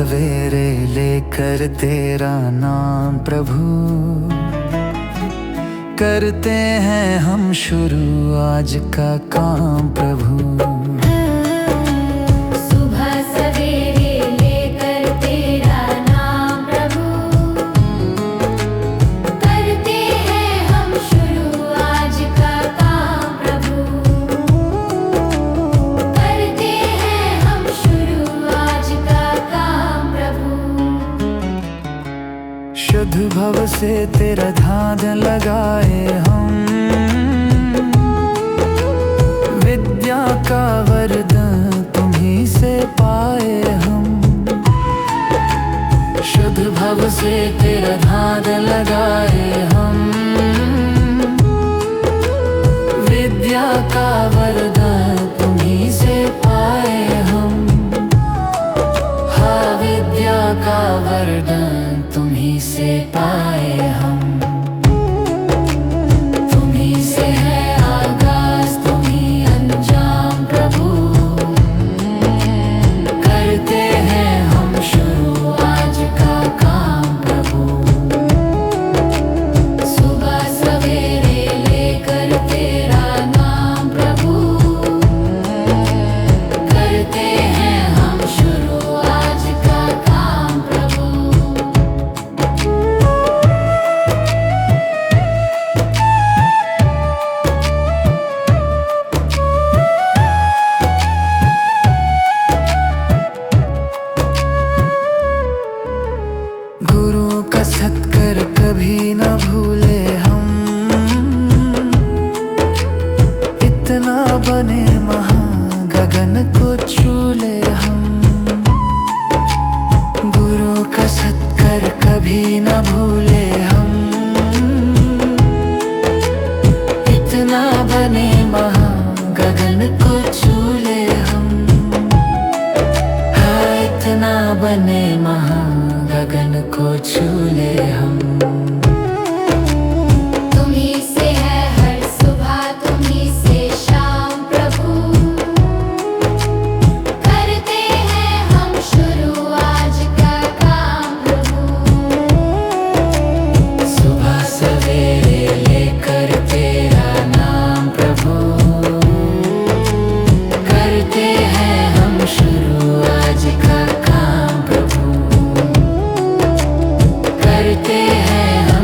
सवेरे लेकर तेरा नाम प्रभु, करते हैं हम शुरू आज का काम प्रभु। सुबह सवेरे लेकर तेरा नाम प्रभु, करते हैं हम शुरू आज का काम प्रभु, करते हैं हम शुरू आज का काम प्रभु। शुद्ध भव से तेरा ध्यान लगाए हम, विद्या का वरदान तुम्हीं से पाए हम। शुद्ध भव से तेरा ध्यान लगाए हम, विद्या का वरदान तुम्हीं से पाए हम। हाँ, विद्या का वरदान तुम्हीं से पाए हम। तुम्हीं से है आगाज, तुम्हीं अंजाम प्रभु, करते हैं हम शुरू आज का काम प्रभु। सुबह सवेरे लेकर तेरा नाम प्रभु, करते हैं हम शुरू आज का काम प्रभु। गुरु का सत्कर कभी न भूले हम, इतना बने महान गगन को छू ले हम। गुरु का सत्कर कभी न भूले हम, इतना बने महान गगन को छू ले हम। हाँ, इतना बने महान गगन को छू ले हम। तुम्हीं से है हर सुबह, तुम्हीं से शाम प्रभु, करते हैं हम शुरू आज का काम प्रभु। सुबह सवेरे लेकर तेरा नाम प्रभु, करते हैं हम शुरू आज का काम प्रभु, करते हैं हम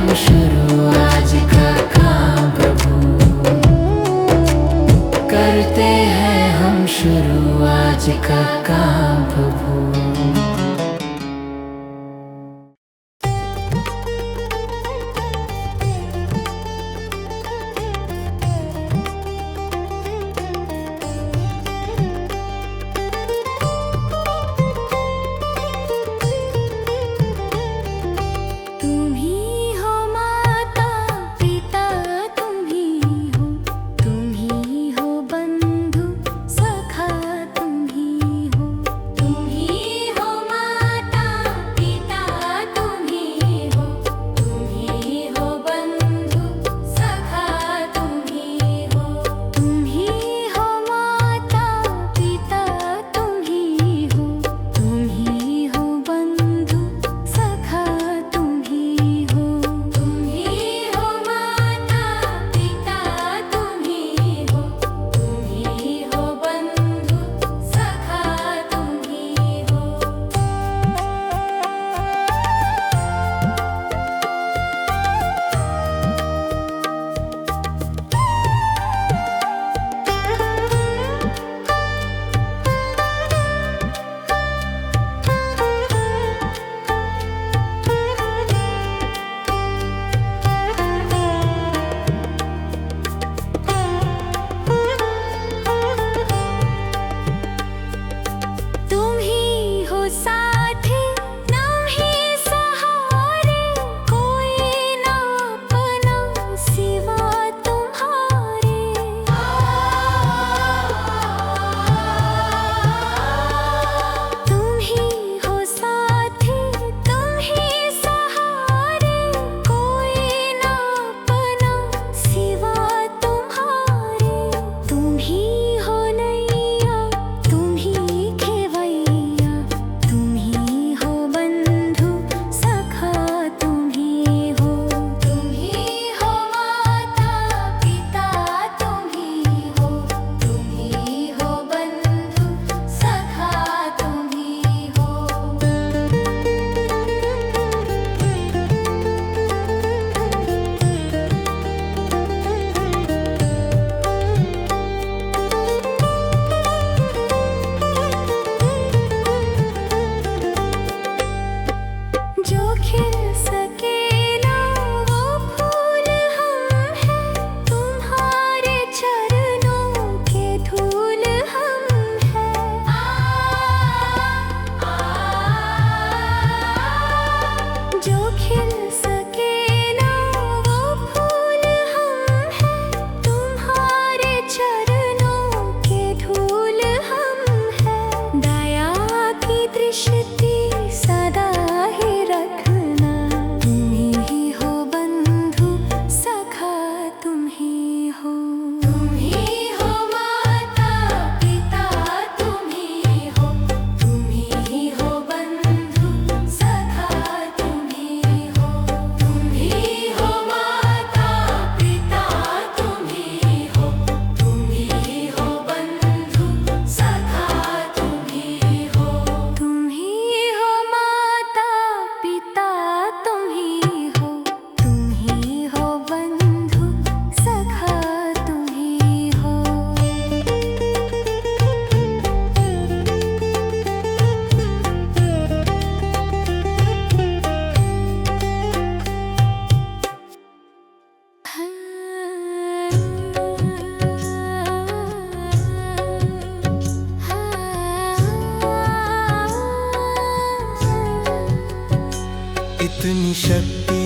इतनी शक्ति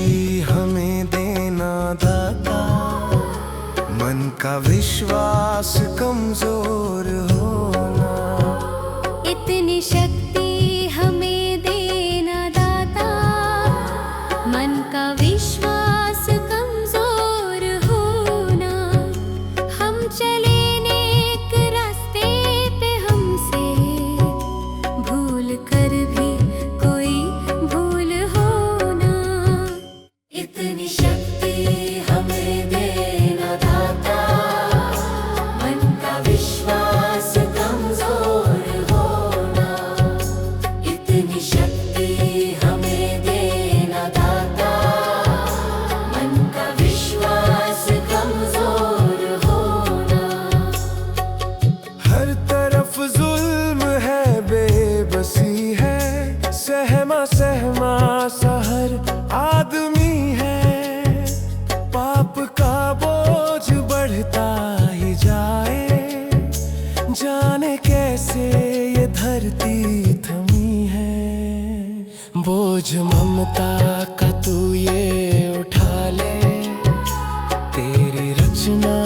हमें देना दाता, मन का विश्वास कमजोर होना। इतनी शक्ति हमें देना दाता, मन का विश्वास कमजोर होना। हम चले नेक रास्ते पे, हमसे भूल कर भी कोई भूल होना। इतनी शक्ति हमें देना दाता, मन का विश्वास कमजोर होना। इतनी शक्ति हमें देना दाता, मन का विश्वास कमजोर होना। हर तरफ जुल्म है, बेबसी है, सहमा सहमा सा हर आदमी है। पाप का बोझ बढ़ता ही जाए, जाने कैसे ये धरती थमी है। बोझ ममता का तू ये उठा ले, तेरी रचना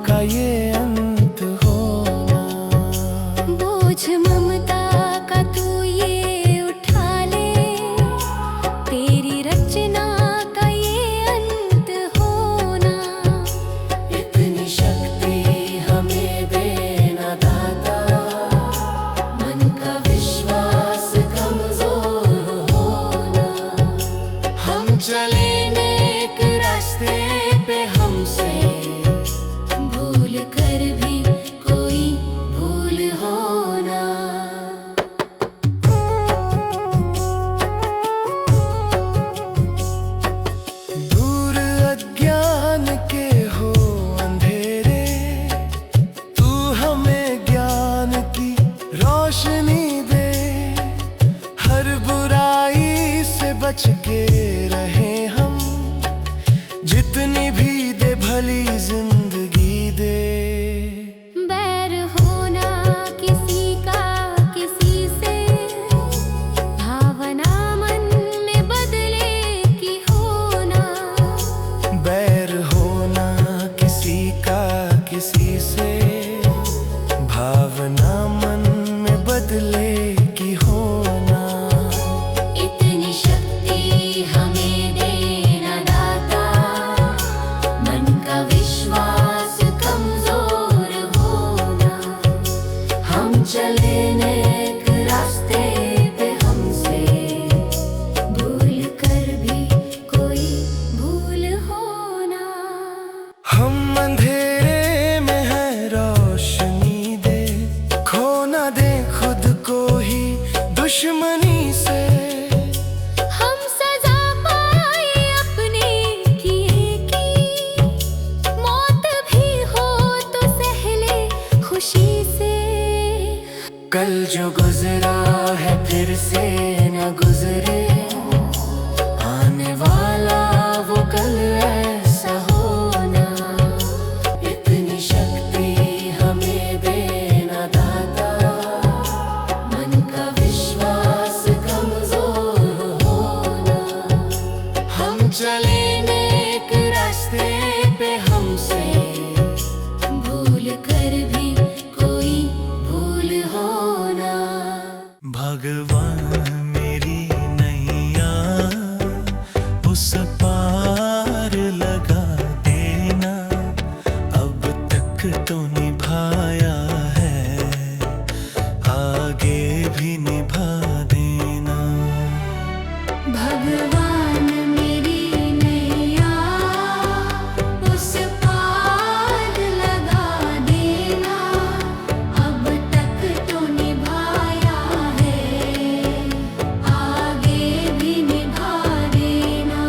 का ये अंत होना। बोझ ममता का तू ये उठा ले, तेरी रचना का ये अंत होना। इतनी शक्ति हमें देना दाता, मन का विश्वास कमजोर होना। हम चले नेक रास्ते पे, हमसे भूल कर भी कोई भूल होना। दूर अज्ञान के हो अंधेरे, तू हमें ज्ञान की रोशनी दे। हर बुराई से बच के रहे हम, जितनी भी दे भली जिंदगी दे। बैर होना किसी का किसी से, भावना मन में बदले की होना। बैर होना किसी का किसी से, भावना मन में बदले की होना। इतनी शक्ति हमें देना दाता, मन का विश्वास कमजोर होना। हम चले नेक रास्ते पे, हमसे भूल कर भी कोई भूल होना। हम अंधेरे में है, रोशनी दे। खो ना दे खुद को ही दुश्मनी से। हम सजा पाए अपने किए की, मौत भी हो तो सहले खुशी से। कल जो गुजरा है फिर से न गुजरे, आने वाला वो कल ऐसा होना। इतनी शक्ति हमें देना दाता, मन का विश्वास कमजोर होना। हम चले नेक रास्ते पे, हमसे भूल कर भी कोई भूल होना। भगवान मेरी नैया उस पार लगा देना। अब तक तो निभाया है, आगे भी निभा देना। भगवान मेरी नैया उस पार लगा देना। अब तक तो निभाया है, आगे भी निभा देना।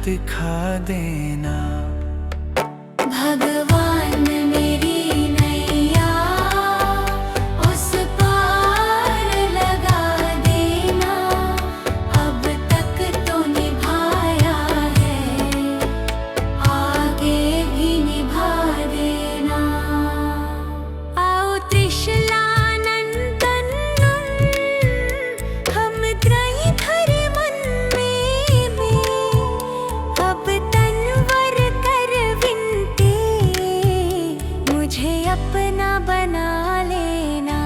दिखा देना। भगवान मेरी नैया उस पार लगा देना। अब तक तो निभाया है, आगे भी निभा देना। आओ त्रिशलानंदन हम त्रयी धरे मन में अब तनवर कर विनते मुझे अपना बना लेना।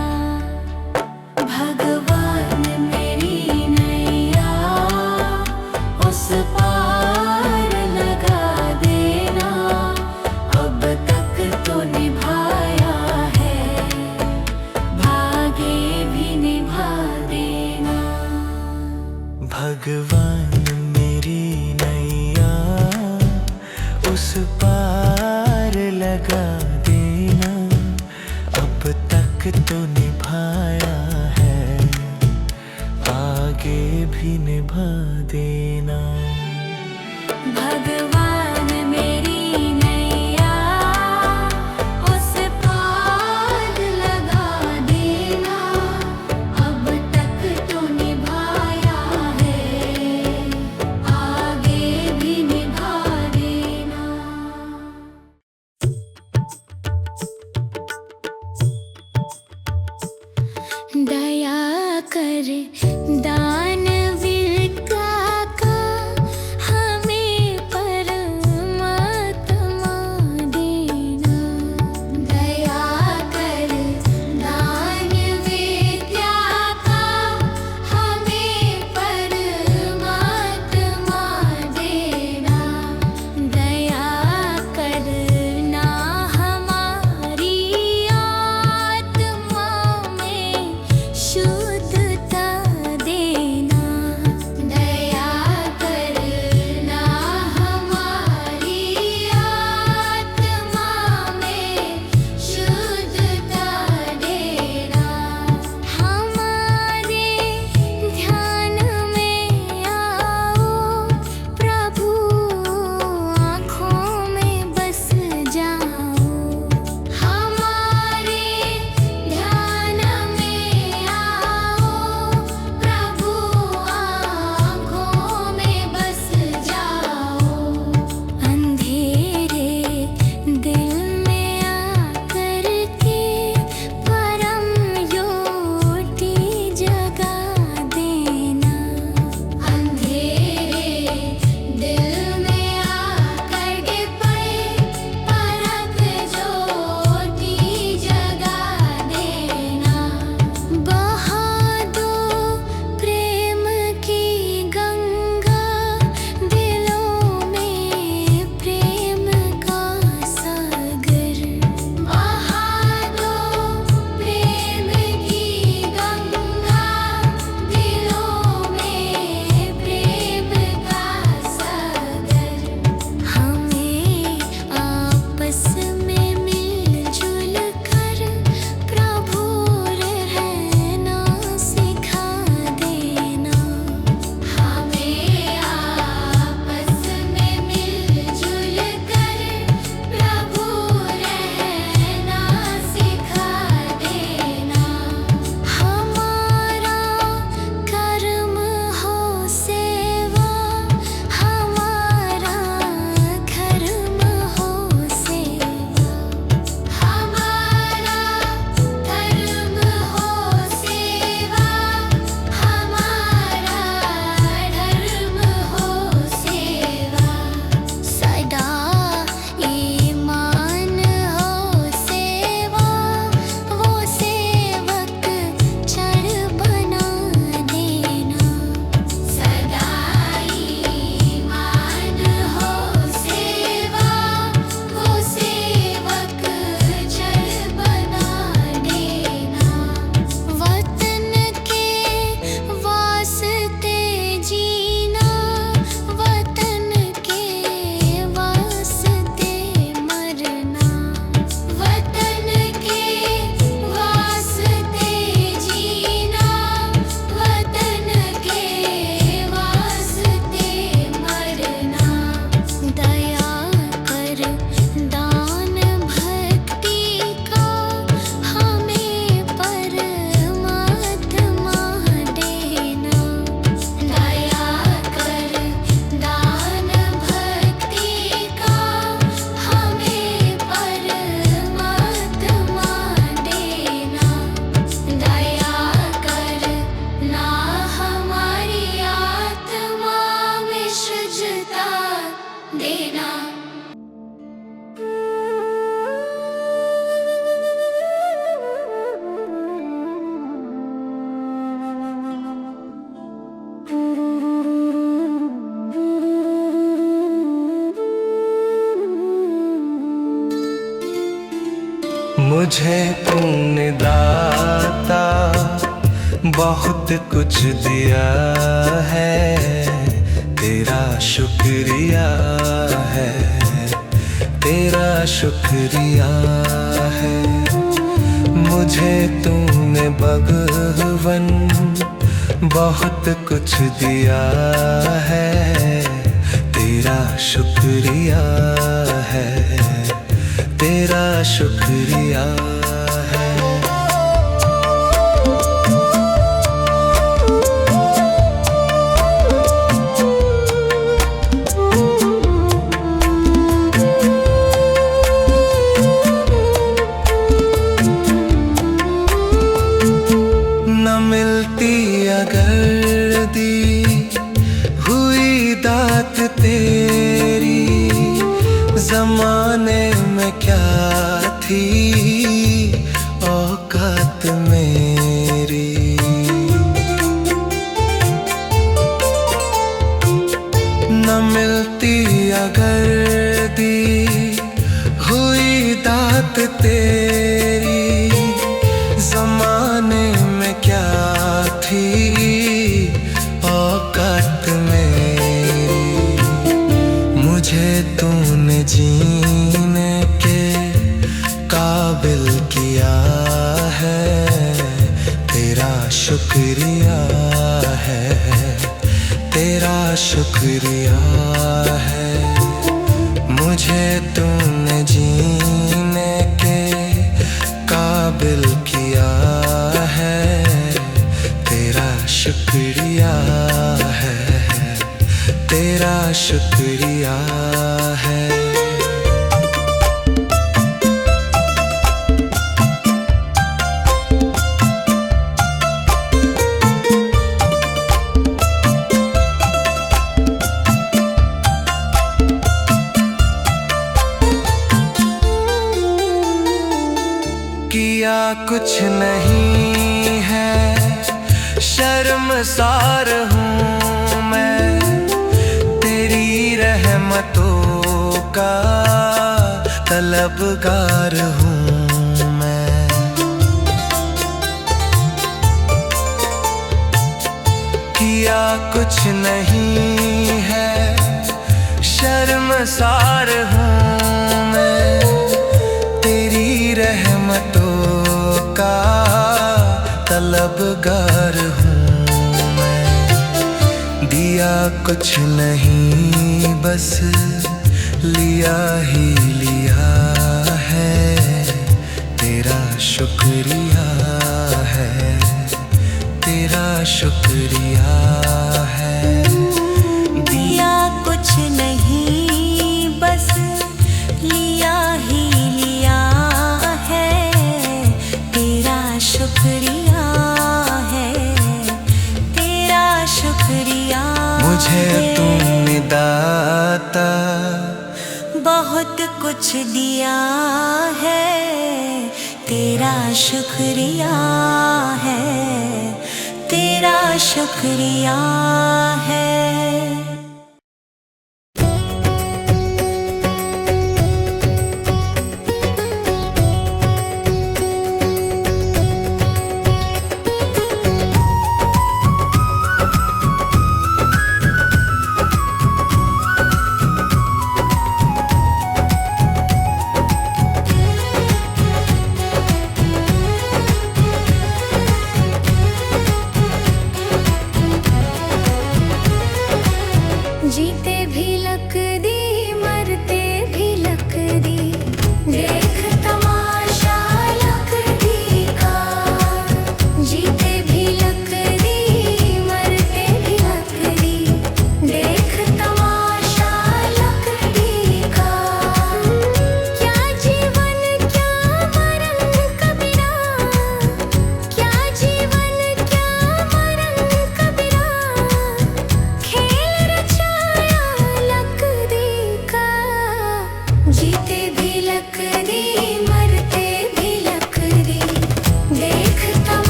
भगवान मेरी नैया उस पार लगा देना। अब तक तो निभाया है, भागे भी निभा देना। भगवान मेरी नैया उस पार लगा देना। अब तक तो निभाया है, आगे भी निभा देना। भगवान मेरी नैया उस पार लगा देना। अब तक तो निभाया है, आगे भी निभा देना। दया कर दानवीरता का हमें परमात्मा देना। दया कर दानवीरता का हमें परमात्मा देना। दया करना हमारी आत्मा में शुद्धता देना। मुझे तूने दाता बहुत कुछ दिया है, तेरा शुक्रिया है, तेरा शुक्रिया है। मुझे तूने भगवन बहुत कुछ दिया है, तेरा शुक्रिया है, तेरा शुक्रिया है। न मिलती अगर दी हुई दात तेरी, जमाने में क्या थी औकात मेरी। न मिलती अगर दी हुई दात तेरी, जमाने में क्या थी औकात मेरी। मुझे तूने जीने के काबिल किया है, तेरा शुक्रिया है, तेरा शुक्रिया है। मुझे तूने जीने के काबिल किया है, तेरा शुक्रिया है, तेरा शुक्रिया है। किया कुछ नहीं है, शर्मसार हूँ मैं, तेरी रहमतों का तलबगार हूँ मैं। किया कुछ नहीं है, शर्मसार हूँ मैं, तेरी रहमतों का तलबगार हूँ मैं। दिया कुछ नहीं बस लिया ही लिया है, तेरा शुक्रिया है, तेरा शुक्रिया है। दिया कुछ नहीं बस लिया ही लिया है, तेरा शुक्रिया है, तेरा शुक्रिया। मुझे तूने दाता बहुत कुछ दिया है, तेरा शुक्रिया है, तेरा शुक्रिया है।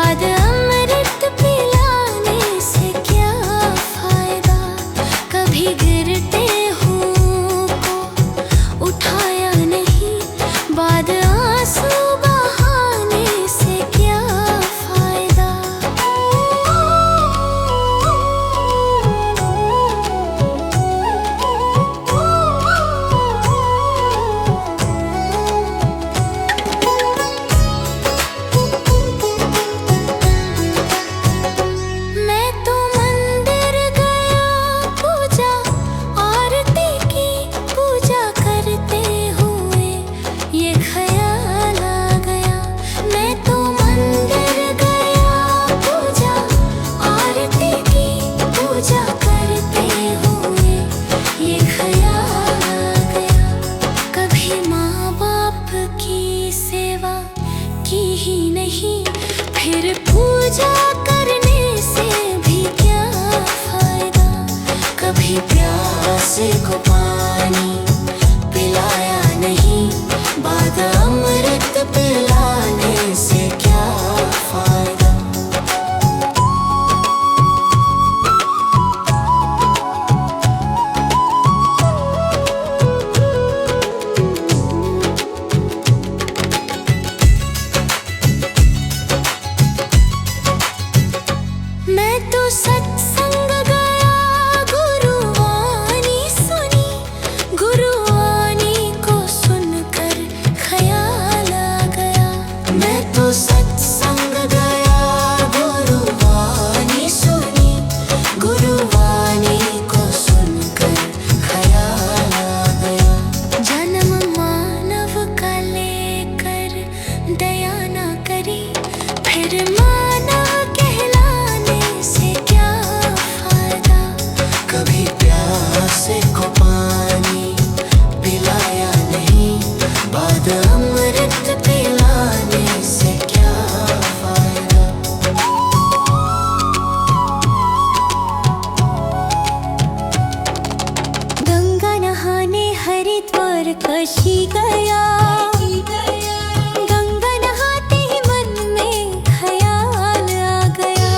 बाद अमृत पिलाने से क्या फायदा। कभी गिरते हुओं को उठाया नहीं, बाद आंसू बहाने से क्या फायदा। मैं तो मंदिर गया, पूजा आरती की, पूजा करते हुए ये ख्याल आ गया। मैं तो मंदिर गया, पूजा आरती की, पूजा करते हुए ये ख्याल आ गया। कभी माँ बाप की सेवा की ही नहीं, फिर पूजा करने से भी क्या फायदा। कभी प्यासे को पानी पिलाया नहीं, बाद अमृत पिलाने से क्या फायदा। मैं तो सत्संग गया, गुरुवाणी सुनी, गुरुवाणी को सुनकर ख्याल आ गया। मैं तो सत्संग गया, गुरुवाणी सुनी, गुरुवाणी को सुनकर ख्याल आ गया। जन्म मानव का लेकर दया ना करी, फिर मानव कहलाने से क्या फायदा। कभी प्यासे को पानी पिलाया नहीं, बाद अमृत पिलाने से क्या फायदा। गंगा नहाने हरिद्वार काशी गया, गंगा नहाते ही मन में ख्याल आ गया।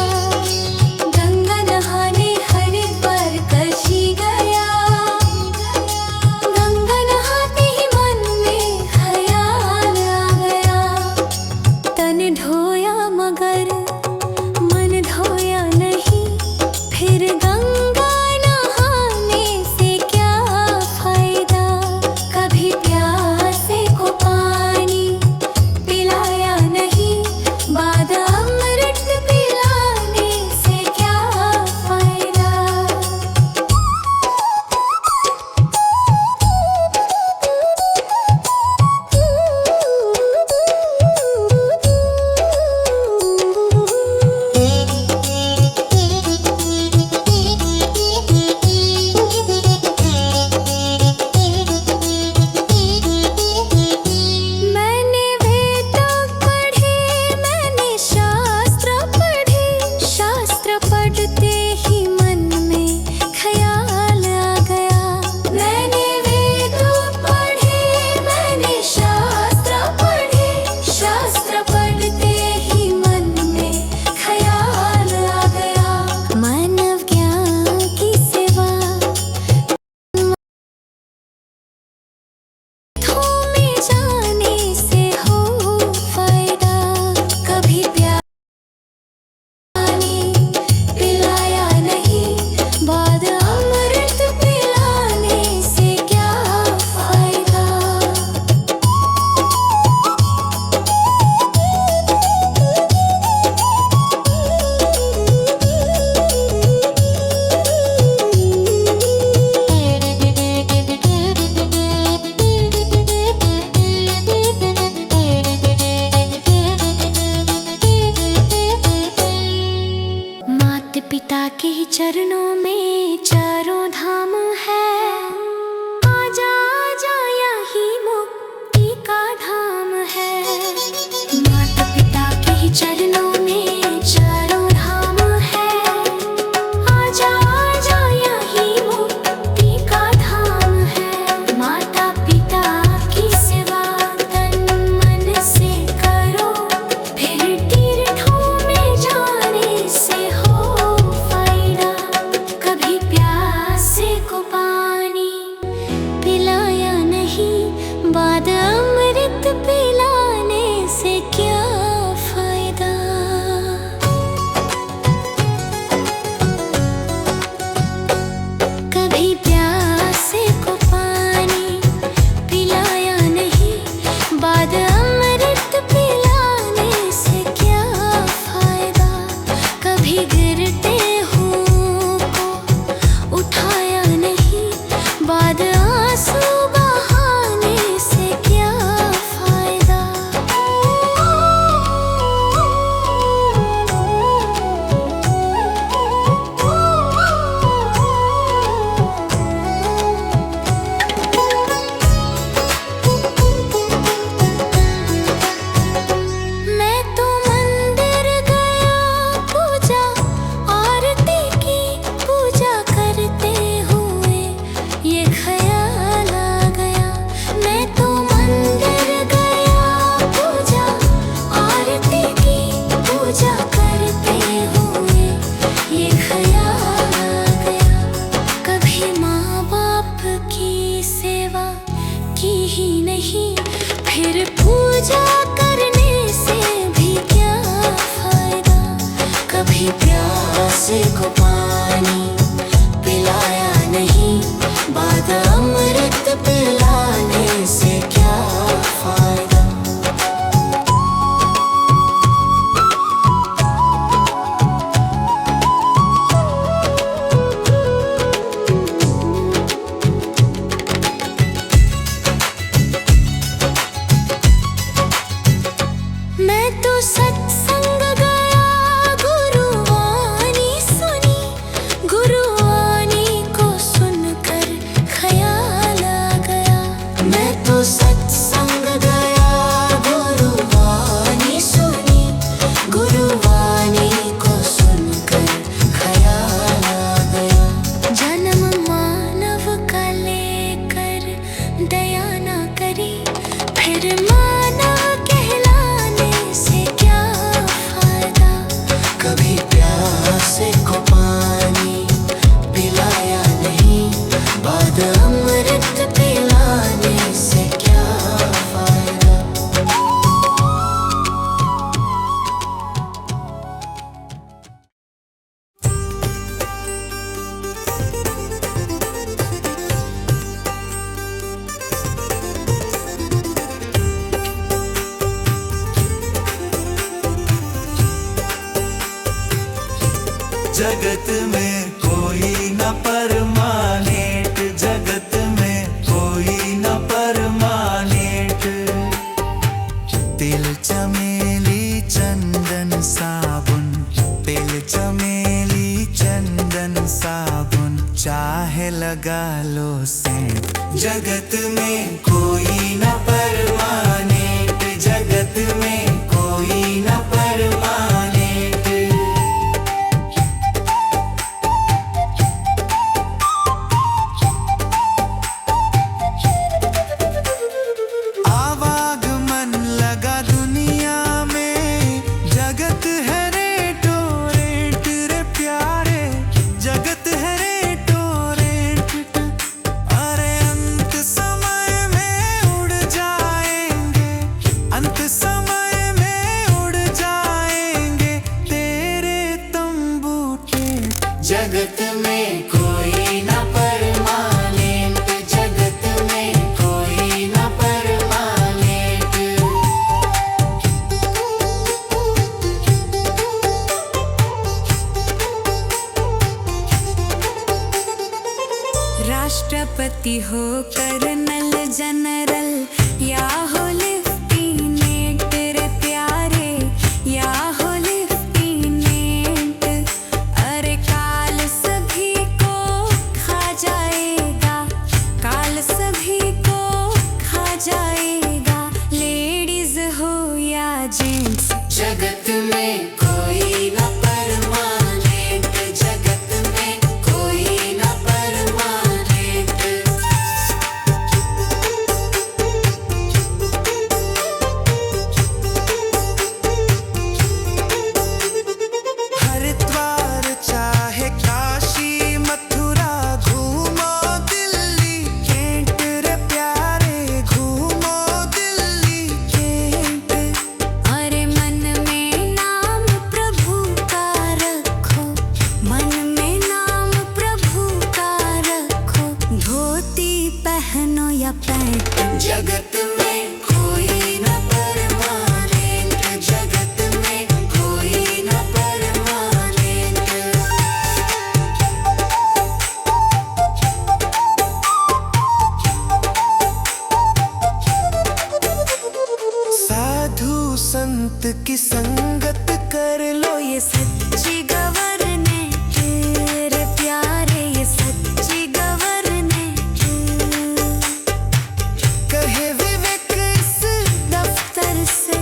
गंगा नहाने हरिद्वार काशी गया, गंगा नहाते ही मन में ख्याल आ गया। तन धोया मगर मन धोया नहीं, फिर गंगा नहाने से क्या फायदा। कभी प्यासे को पानी पिलाया नहीं, बाद अमृत पिलाने से क्या फायदा। मैंने वेद पढ़े, मैंने शास्त्र पढ़े, शास्त्र पढ़ते ही मन में ख्याल आ गया। मैंने वेद पढ़े, मैंने शास्त्र पढ़े, शास्त्र पढ़ते ही मन में ख्याल आ गया। मानव ज्ञान की सेवा में जाने से हो फायदा। कभी पानी पिलाया नहीं, बाद अमृत पिलाने से क्या फायदा। माता पिता के ही चरणों में चारों धाम है। आजा आजा यही मुक्ति का धाम है। माता पिता के ही चरणों में चारों धाम है। आजा आजा यही मुक्ति का धाम है। माता पिता की सेवा तन मन से करो, फिर तीर्थों में गिरते हुओं को उठाया नहीं, बाद आंसू बहाने से क्या फायदा। मैं तो मंदिर गया, पूजा आरती की, पूजा करते हुए ये ख्याल आ गया। मैं तो मंदिर गया, पूजा आरती की, पूजा करते हुए ये ख्याल आ गया। कभी माँ बाप की सेवा की ही नहीं, फिर पूजा करने से भी क्या फायदा। कभी प्यासे को पानी पिलाया नहीं, बाद अमृत पिलाने से क्या फायदा। मैं तो सत्संग गया, गुरुवाणी सुनी, गुरुवाणी को सुनकर ख्याल आ गया। मैं तो सत्संग गया, गुरुवाणी सुनी, गुरुवाणी को सुनकर ख्याल आ गया। जन्म मानव का लेकर दया ना करी, फिर मानव कहलाने से क्या फायदा। कभी प्यासे को पानी पिलाया नहीं, बाद अमृत पिलाने से क्या फायदा। जगत में कोई न परमानेंट, जगत में कोई न परमानेंट। तिल चमेली चंदन साबुन, तिल चमेली चंदन साबुन, चाहे लगा लो सेंट। जगत में कोई न परमानेंट, जगत में कोई न परमानेंट। आवागमन लगा दुनिया में, जगत है रेटो रेट रे प्यारे, जगत है रेटो रेट। अरे अंत समय में उड़ जाएंगे, अंत समय में उड़ जाएंगे तेरे तंबू टेंट। जगत में कोई न परमानेंट, जगत में कोई न परमानेंट। राष्ट्रपति हो, कर्नल जनरल, या हो लेफ्टिनेंट रे प्यारे, या हो लेफ्टिनेंट। अरे काल सभी को खा जाएगा, काल सभी को खा जाएगा, लेडीज हो या जेंट्स। जगत में कोई न परमानेंट, जगत में कोई न परमानेंट। हरिद्वार चाहे काशी मथुरा, घूमो दिल्ली कैंट रे प्यारे, घूमो दिल्ली कैंट। अरे मन में नाम प्रभु का लो ये सच्ची गवर्नमेंट रे प्यारे, ये सच्ची गवर्नमेंट। कहे विवेक इस दफ्तर से,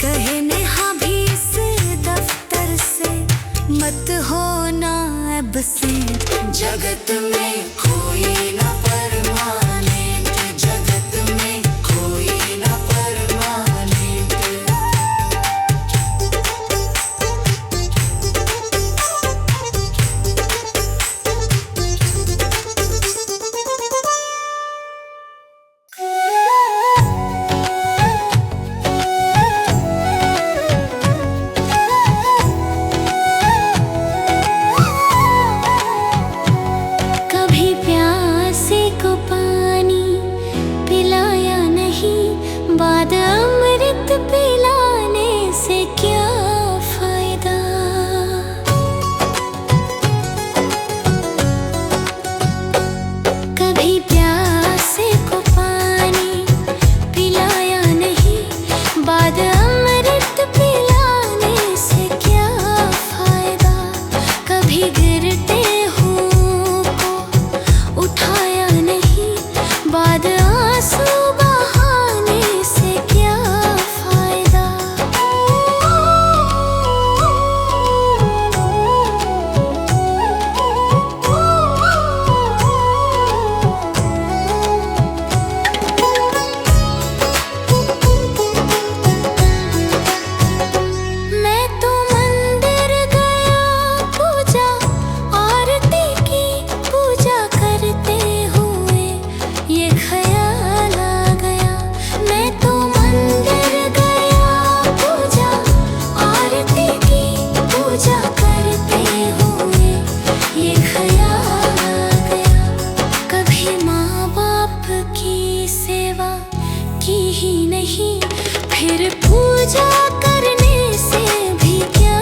कहे नेहा भी इस दफ्तर से, मत होना एब्सेंट। जगत में कोई ना परमानेंट, जगत में कोई ना परमानेंट। कभी प्यासे को पानी पिलाया नहीं, बाद अमृत पिलाने से क्या फायदा। कभी प्यासे को पानी पिलाया नहीं, बाद अमृत पिलाने से क्या फायदा। कभी गिरते उठाया नहीं, बाद आंसू बहाने से क्या फायदा। मैं तो मंदिर गया पूजा आरती की, पूजा करते हुए ये ख्याल आ गया। मैं तो मंदिर गया पूजा आरती की, पूजा करते हुए ये ख्याल आ गया। कभी माँ बाप की सेवा की ही नहीं, फिर पूजा करने से भी क्या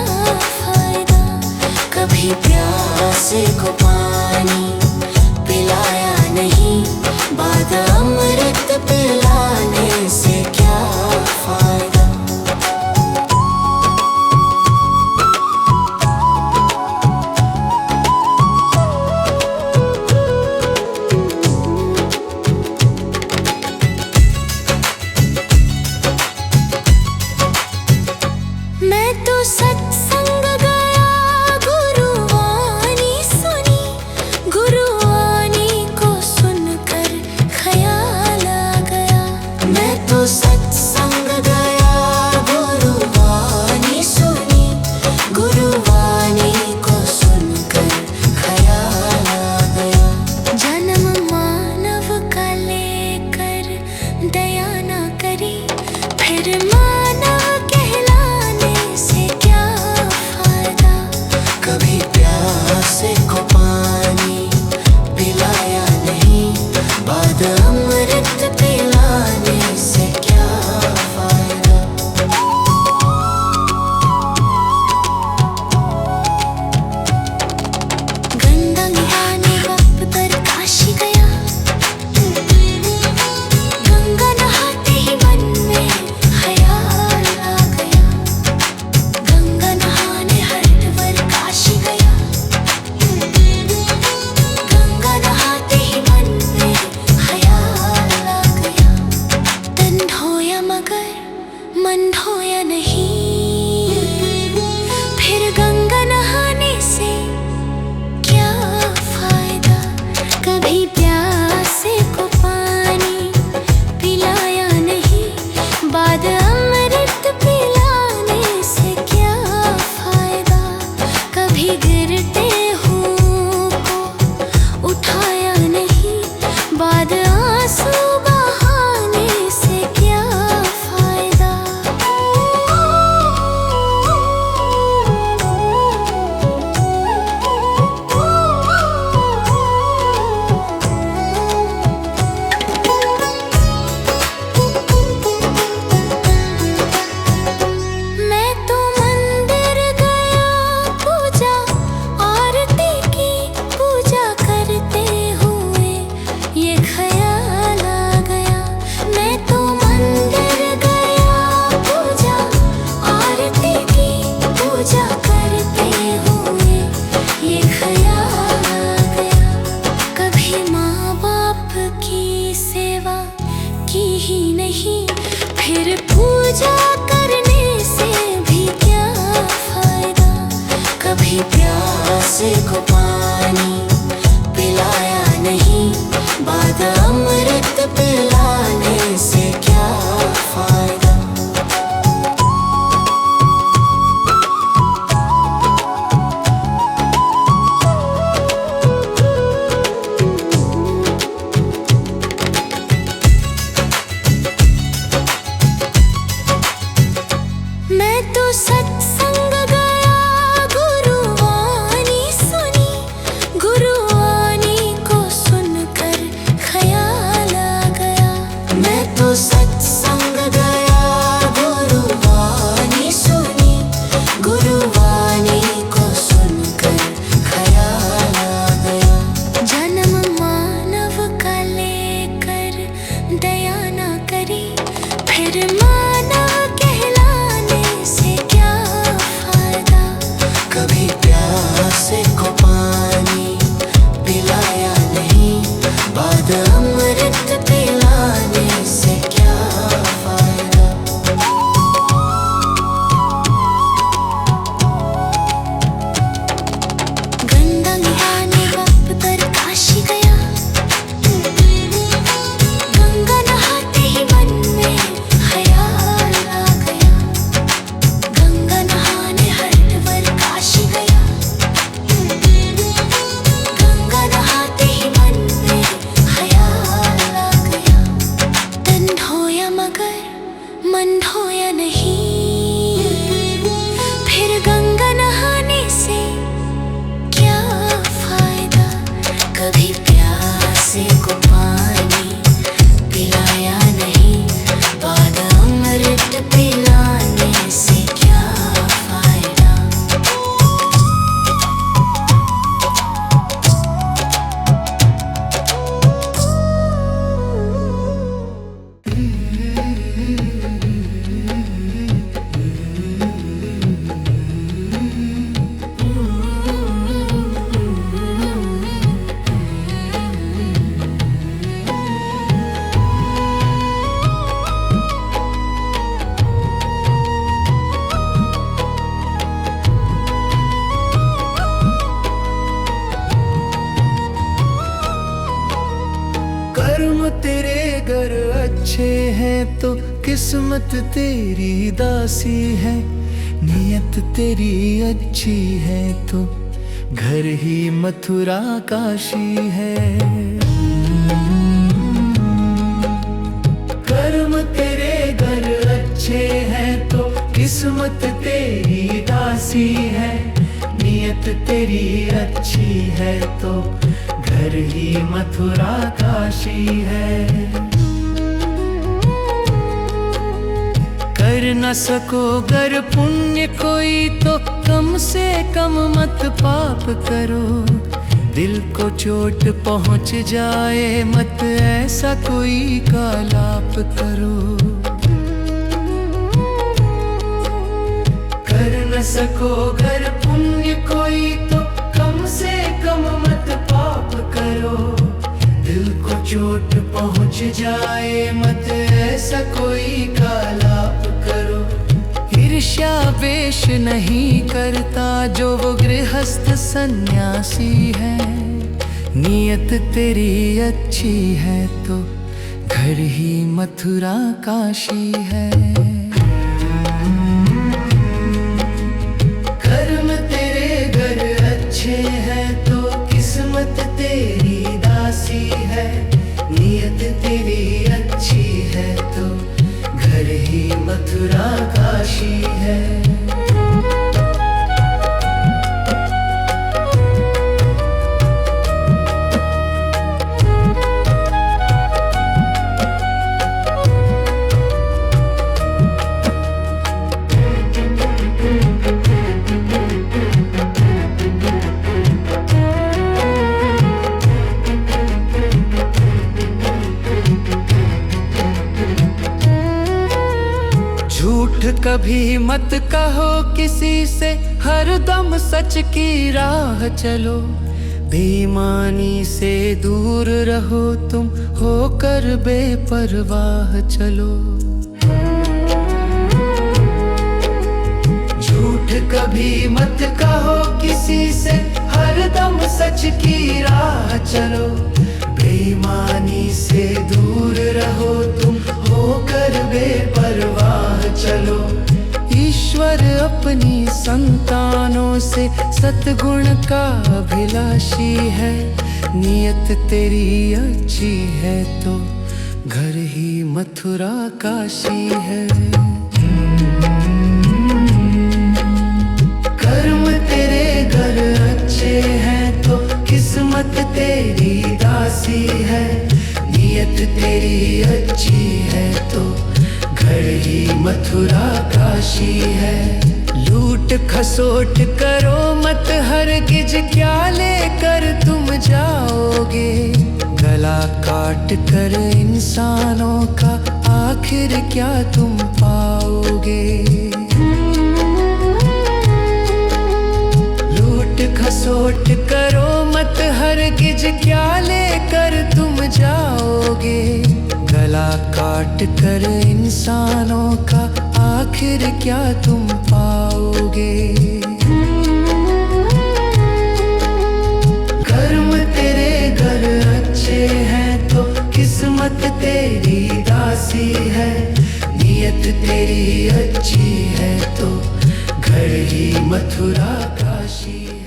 फायदा। कभी प्यासे को पानी पिलाया नहीं, बाद अमृत पिलाने से क्या फायदा। कभी प्यासे को पानी पिलाया नहीं, बाद अमृत पिलाने से क्या फायदा। मैं तो सत्संग गया, गुरुवाणी सुनी, गुरुवाणी को सुनकर ख्याल आ गया। मैं तो सत्संग गया, गुरुवाणी सुनी, गुरुवाणी को सुनकर ख्याल आ गया। जन्म मानव का लेकर दया न करी, फिर मानव कहलाने से क्या फायदा। कभी प्यासे को पानी पिलाया नहीं, बाद अमृत पिलाने से क्या फायदा। गंगा नहाने बाप पर काशी गया, गंगा नहाते ही मन में ख्याल आ गया। गंगा नहाने हरिद्वार काशी गया, गंगा नहाते ही मन में ख्याल आ गया। तन धोया मगर मन धोया नहीं, फिर गंगा नहाने से क्या फायदा। कभी प्यासे को पानी पिलाया नहीं, बाद अमृत पिलाने से क्या फायदा। कर्म तेरे घर अच्छे हैं तो किस्मत तेरी दासी है, नियत तेरी अच्छी है तो घर ही मथुरा काशी है। कर्म तेरे घर अच्छे हैं तो किस्मत तेरी दासी है, नियत तेरी अच्छी है तो घर ही मथुरा काशी है। कर न सको गर पुण्य कोई तो कम से कम मत पाप करो, दिल को चोट पहुंच जाए मत ऐसा कोई कालाप करो। कर न सको गर पुण्य कोई तो कम से कम मत पाप करो, दिल को चोट पहुंच जाए मत ऐसा कोई कालाप करो। ईर्ष्या वेश नहीं करता जो वो गृहस्थ सन्यासी है, नियत तेरी अच्छी है तो घर ही मथुरा काशी है। कर्म तेरे घर अच्छे हैं तो किस्मत तेरी दासी है, नियत तेरी अच्छी है तो घर ही मथुरा काशी है। झूठ कभी मत कहो किसी से, हरदम सच की राह चलो। बेईमानी से दूर रहो तुम, होकर बेपरवाह चलो। झूठ कभी मत कहो किसी से, हरदम सच की राह चलो। बेईमानी से दूर रहो तुम, होकर बेपरवाह चलो। ईश्वर अपनी संतानों से सद्गुण का अभिलाषी है। नियत तेरी अच्छी है तो घर ही मथुरा काशी है। कर्म तेरे घर अच्छे हैं तो किस्मत तेरी दासी है। नियत तेरी अच्छी है तो घर ही मथुरा काशी है। लूट खसोट करो मत हरगिज, क्या लेकर तुम जाओगे। गला काट कर इंसानों का आखिर क्या तुम पाओगे। लूट खसोट करो मत हरगिज, क्या लेकर तुम जाओगे। गला काट कर इंसानों का आखिर क्या तुम पाओगे। कर्म तेरे घर अच्छे हैं तो किस्मत तेरी दासी है। नियत तेरी अच्छी है तो घर ही मथुरा काशी है।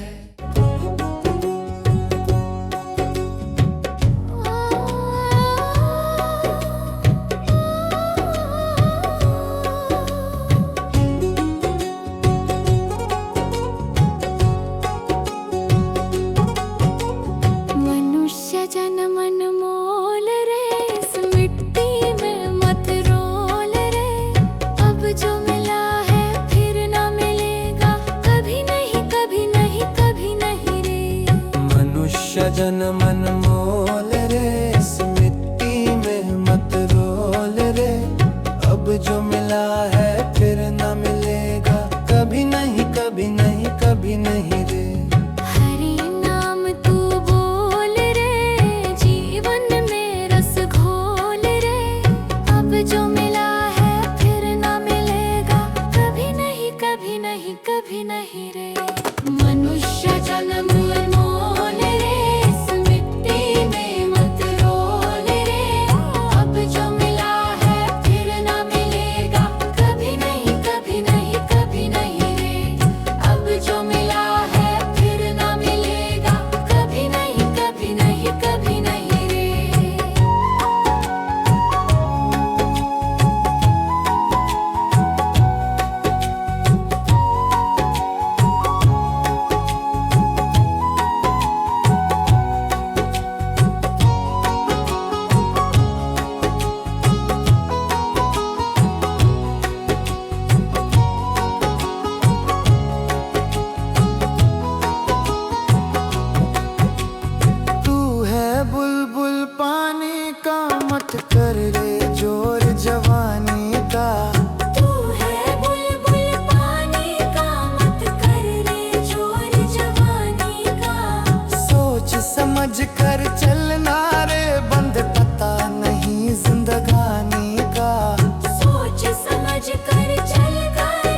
जन मन मोल रे, इस मिट्टी में मत रोल रे। अब जो मिला है फिर न मिलेगा, कभी नहीं कभी नहीं कभी नहीं रे। हरि नाम तू बोल रे, जीवन में रस घोल रे। अब जो मिला है फिर न मिलेगा, कभी नहीं कभी नहीं कभी नहीं रे। मनुष्य जन्म मोल रे, मत कर रे जोर जवानी का। तू है बुलबुल पानी का, मत कर रे जोर जवानी का। सोच समझ कर चलना रे, बंद पता नहीं जिंदगानी का। सोच समझ कर चल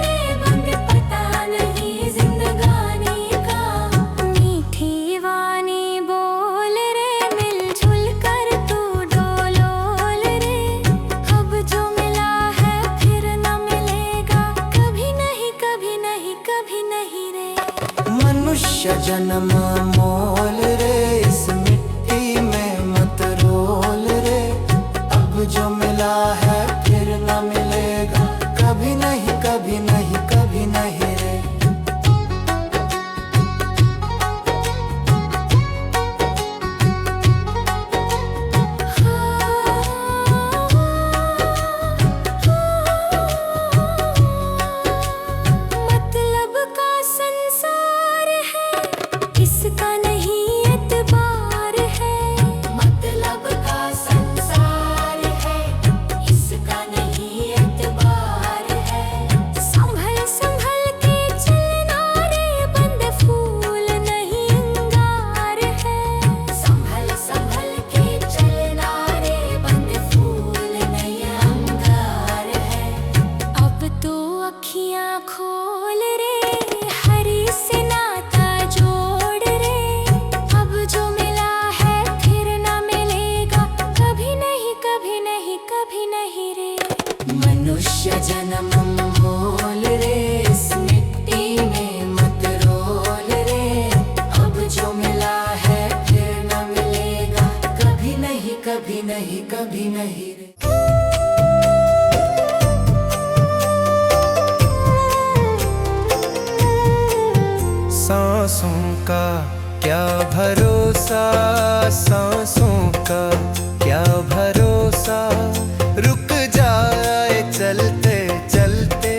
रे, बंद पता नहीं जिंदगानी का। मीठी वाणी बोल रे, मिलजुल कर तू डोलोल रे। अब जो मिला है फिर न मिलेगा, कभी नहीं कभी नहीं कभी नहीं रे। मनुष्य जन्म मोल रे, इस मिट्टी में मत रोल रे। अब जो मिला है फिर न मिलेगा, कभी नहीं कभी नहीं कभी नहीं रे। मतलब का संसार है, इसका नहीं सांसों का क्या भरोसा, सांसों का क्या भरोसा। रुक जाए चलते चलते,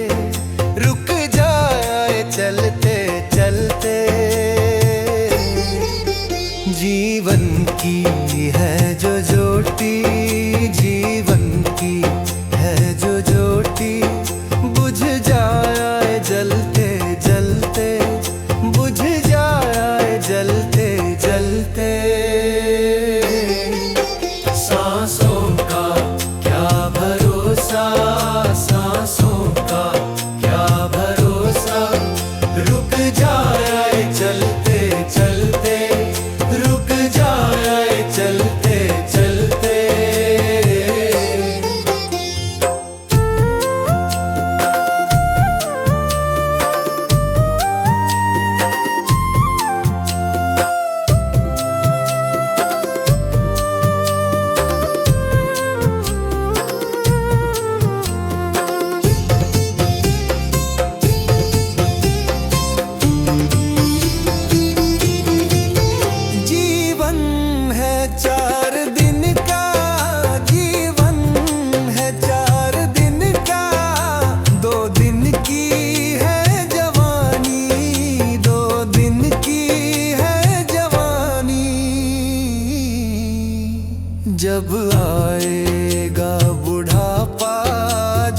रुक जाए चलते चलते। जीवन की है जो ज्योति, जीवन की है जो ज्योति, बुझ जाए जलते जलते, बुझ जाए जलते जलते। सांसों का क्या भरोसा, सांसों का क्या भरोसा। रुक जाए चलते चलते, रुक जाए चलते चलते। चार दिन का जीवन है, 4 दिन का। 2 दिन की है जवानी, 2 दिन की है जवानी। जब आएगा बुढ़ापा,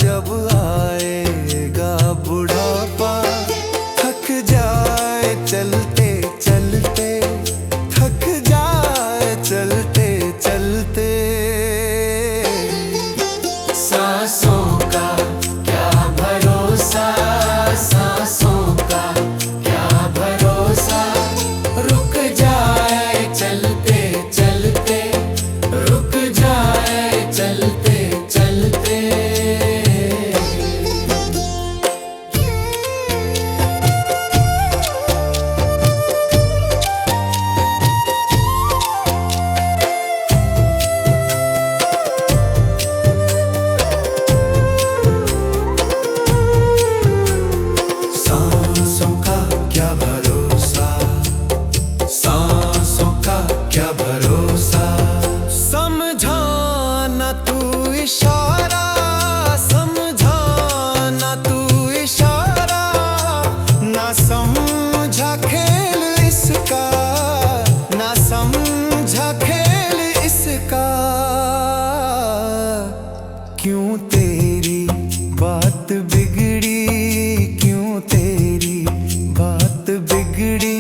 जब आएगा बुढ़ापा, थक जाए चलते चलते, थक जाए चलते चलते। सांसों का क्या भरोसा, सांसों का क्या भरोसा। रुक जाए चलते चलते, रुक जाए चलते चलते। सांसों का क्या भरोसा, सांसों का क्या भरोसा। समझाना तू इशारा, समझाना तू इशारा। ना समझा खेल इसका, ना समझा खेल इसका। क्यों तेरी बात बिगड़ी, क्यों तेरी बात बिगड़ी।